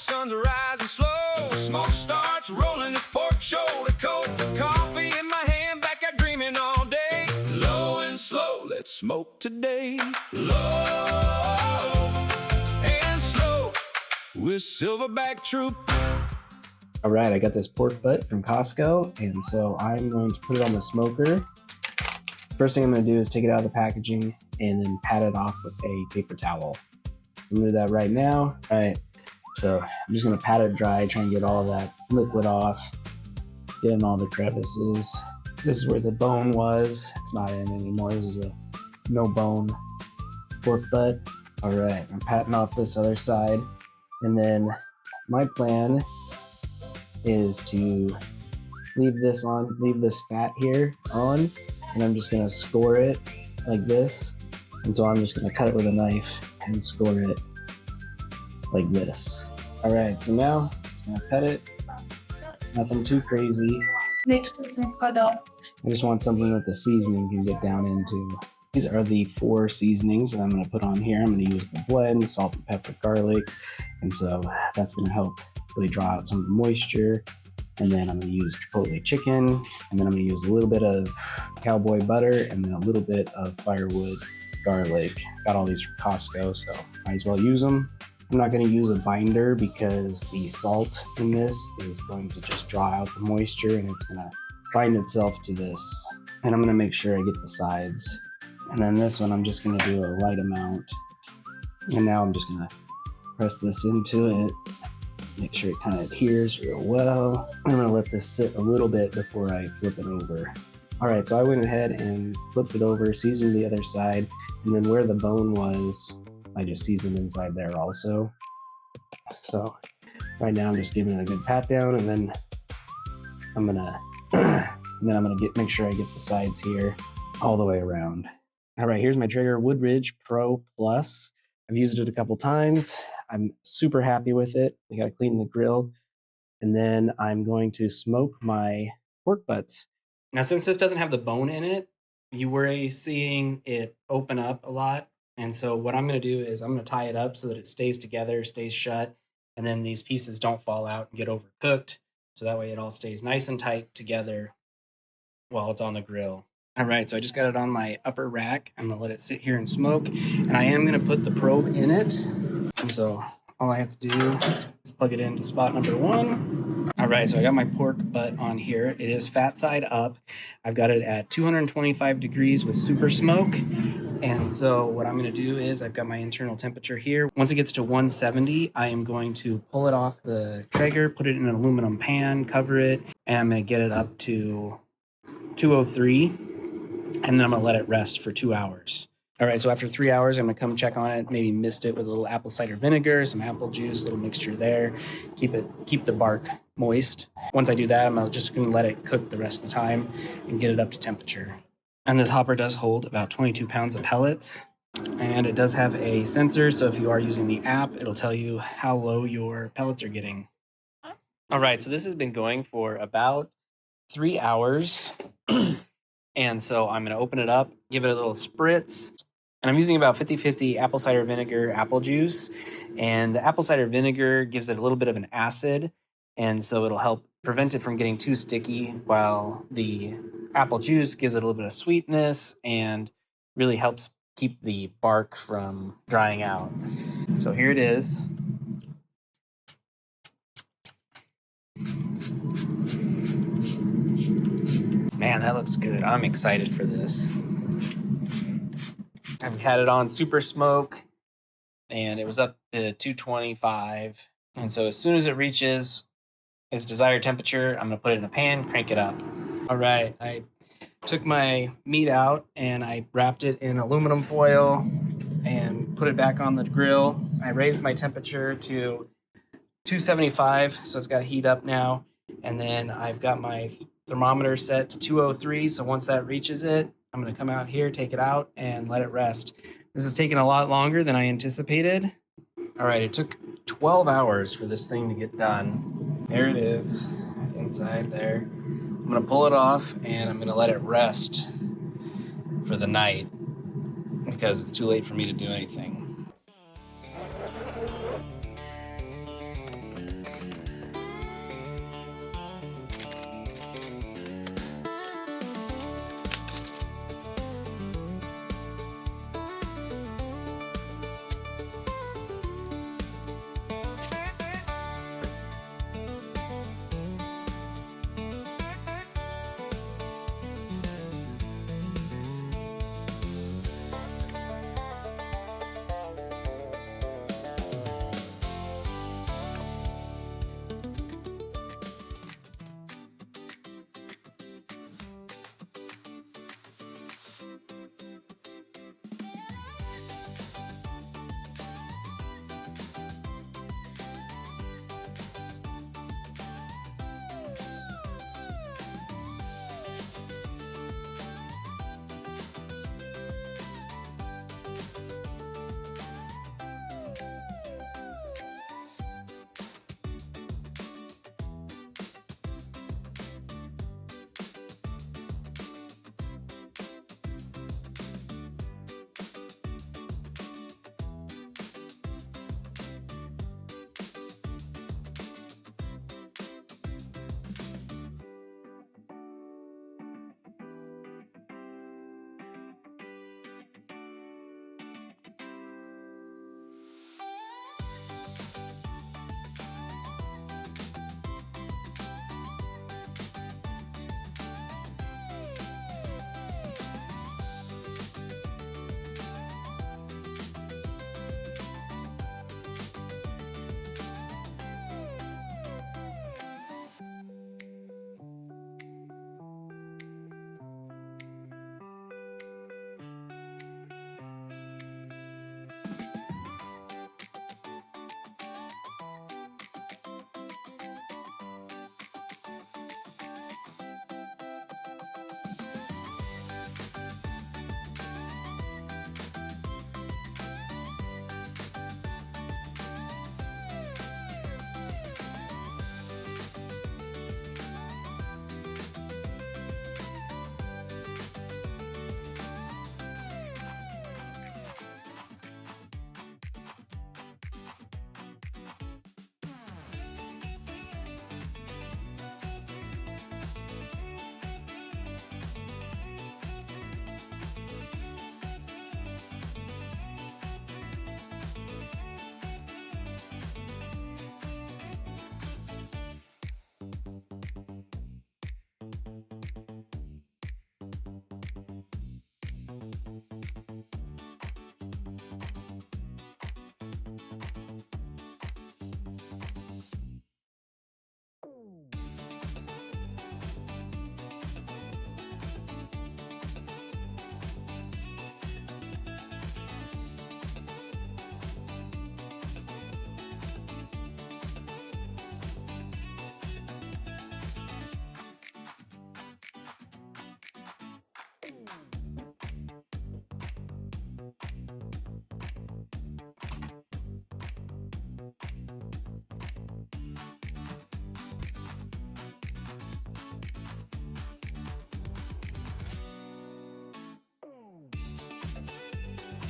sun's rising slow. Smoke starts rolling this pork shoulder coat. Coffee in my hand, back out dreaming all day. Low and slow, let's smoke today. Low and slow with Silverback Troop. All right, I got this pork butt from Costco, and so I'm going to put it on the smoker. First thing I'm going to do is take it out of the packaging and then pat it off with a paper towel. I'm going to do that right now. All right, so I'm just going to pat it dry, try and get all that liquid off, get in all the crevices. This is where the bone was. It's not in anymore. This is a no bone pork butt. All right, I'm patting off this other side, and then my plan is to leave this fat here on, and I'm just gonna score it like this. And so I'm just gonna cut it with a knife and score it like this. All right, so now I'm just gonna cut it. Nothing too crazy. I just want something that the seasoning can get down into. These are the 4 seasonings that I'm gonna put on here. I'm gonna use the blend, salt and pepper, garlic, and so that's gonna help really draw out some of the moisture. And then I'm gonna use chipotle chicken, and then I'm gonna use a little bit of cowboy butter, and then a little bit of firewood garlic. Got all these from Costco, so might as well use them. I'm not gonna use a binder because the salt in this is going to just draw out the moisture, and it's gonna bind itself to this. And I'm gonna make sure I get the sides. And then this one, I'm just gonna do a light amount. And now I'm just gonna press this into it. Make sure it kind of adheres real well. I'm gonna let this sit a little bit before I flip it over. All right, so I went ahead and flipped it over, seasoned the other side, and then where the bone was, I just seasoned inside there also. So right now I'm just giving it a good pat down, and then I'm gonna make sure I get the sides here all the way around. All right, here's my Traeger Woodridge Pro Plus. I've used it a couple times. I'm super happy with it. I gotta clean the grill. And then I'm going to smoke my pork butts. Now, since this doesn't have the bone in it, you were seeing it open up a lot. And so what I'm gonna do is I'm gonna tie it up so that it stays together, stays shut, and then these pieces don't fall out and get overcooked. So that way it all stays nice and tight together while it's on the grill. All right, so I just got it on my upper rack. I'm gonna let it sit here and smoke. And I am gonna put the probe in it. And so all I have to do is plug it into spot number 1. All right, so I got my pork butt on here. It is fat side up. I've got it at 225 degrees with super smoke. And so what I'm gonna do is I've got my internal temperature here. Once it gets to 170, I am going to pull it off the Traeger, put it in an aluminum pan, cover it, and I'm gonna get it up to 203. And then I'm gonna let it rest for 2 hours. All right, so after 3 hours, I'm gonna come check on it, maybe mist it with a little apple cider vinegar, some apple juice, a little mixture there, keep the bark moist. Once I do that, I'm just gonna let it cook the rest of the time and get it up to temperature. And this hopper does hold about 22 pounds of pellets, and it does have a sensor, so if you are using the app, it'll tell you how low your pellets are getting. All right, so this has been going for about 3 hours. And so I'm gonna open it up, give it a little spritz. And I'm using about 50-50 apple cider vinegar, apple juice. And the apple cider vinegar gives it a little bit of an acid. And so it'll help prevent it from getting too sticky, while the apple juice gives it a little bit of sweetness and really helps keep the bark from drying out. So here it is. Man, that looks good. I'm excited for this. I've had it on super smoke, and it was up to 225. And so as soon as it reaches its desired temperature, I'm gonna put it in a pan, crank it up. All right, I took my meat out and I wrapped it in aluminum foil and put it back on the grill. I raised my temperature to 275, so it's got to heat up now. And then I've got my thermometer set to 203, so once that reaches it, I'm going to come out here, take it out, and let it rest. This is taking a lot longer than I anticipated. All right, it took 12 hours for this thing to get done. There it is, inside there. I'm going to pull it off, and I'm going to let it rest for the night because it's too late for me to do anything.